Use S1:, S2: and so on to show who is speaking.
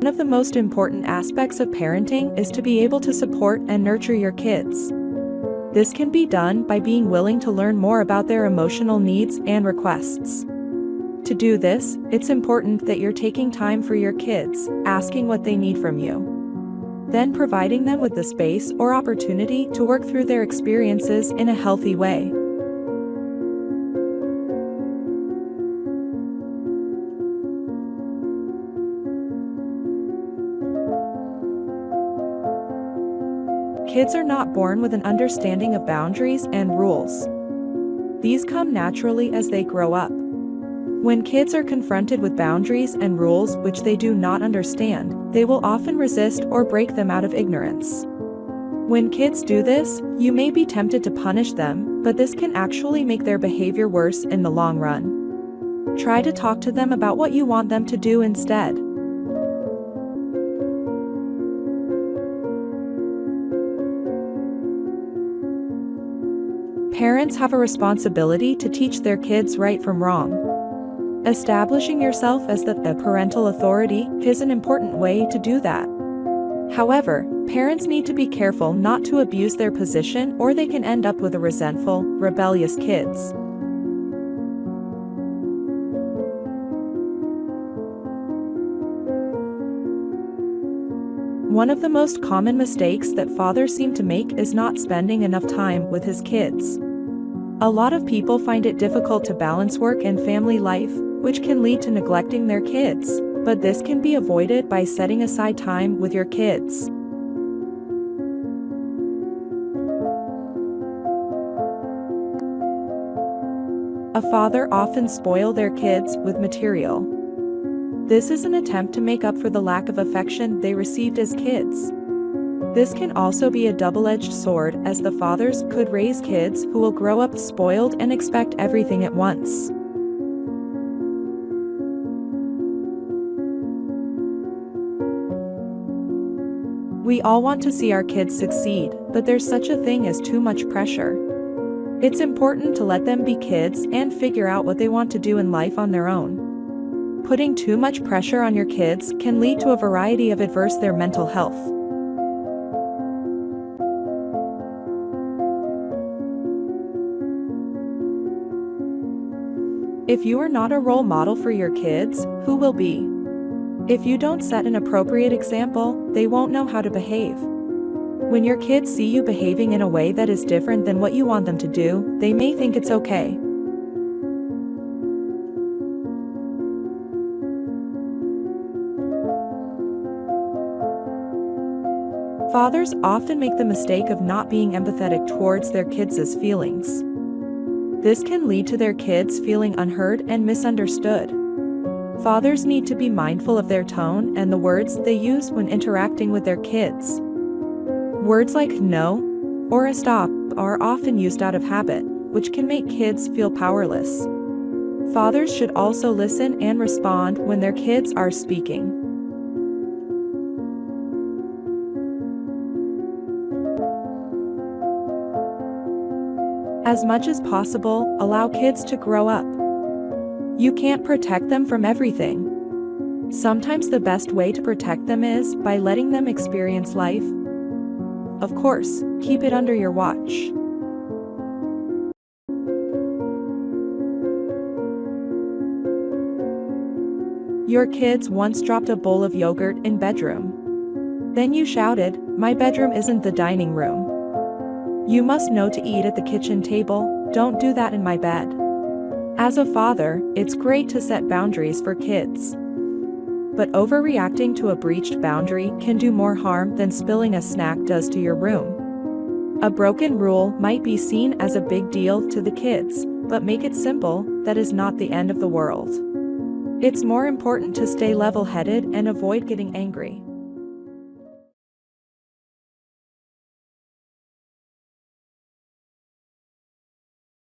S1: One of the most important aspects of parenting is to be able to support and nurture your kids. This can be done by being willing to learn more about their emotional needs and requests. To do this, it's important that you're taking time for your kids, asking what they need from you. Then providing them with the space or opportunity to work through their experiences in a healthy way. Kids are not born with an understanding of boundaries and rules. These come naturally as they grow up. When kids are confronted with boundaries and rules which they do not understand, they will often resist or break them out of ignorance. When kids do this, you may be tempted to punish them, but this can actually make their behavior worse in the long run. Try to talk to them about what you want them to do instead. Parents have a responsibility to teach their kids right from wrong. Establishing yourself as the parental authority is an important way to do that. However, parents need to be careful not to abuse their position, or they can end up with resentful, rebellious kids. One of the most common mistakes that fathers seem to make is not spending enough time with his kids. A lot of people find it difficult to balance work and family life, which can lead to neglecting their kids, but this can be avoided by setting aside time with your kids. A father often spoils their kids with material. This is an attempt to make up for the lack of affection they received as kids. This can also be a double-edged sword, as the fathers could raise kids who will grow up spoiled and expect everything at once. We all want to see our kids succeed, but there's such a thing as too much pressure. It's important to let them be kids and figure out what they want to do in life on their own. Putting too much pressure on your kids can lead to a variety of adverse their mental health. If you are not a role model for your kids, who will be? If you don't set an appropriate example, they won't know how to behave. When your kids see you behaving in a way that is different than what you want them to do, they may think it's okay. Fathers often make the mistake of not being empathetic towards their kids' feelings. This can lead to their kids feeling unheard and misunderstood. Fathers need to be mindful of their tone and the words they use when interacting with their kids. Words like no or a stop are often used out of habit, which can make kids feel powerless. Fathers should also listen and respond when their kids are speaking. As much as possible, allow kids to grow up. You can't protect them from everything. Sometimes the best way to protect them is by letting them experience life. Of course, keep it under your watch. Your kids once dropped a bowl of yogurt in bedroom. Then you shouted, "My bedroom isn't the dining room. You must know to eat at the kitchen table, don't do that in my bed." As a father, it's great to set boundaries for kids. But overreacting to a breached boundary can do more harm than spilling a snack does to your room. A broken rule might be seen as a big deal to the kids, but make it simple, that is not the end of the world. It's more important to stay level-headed and avoid getting angry.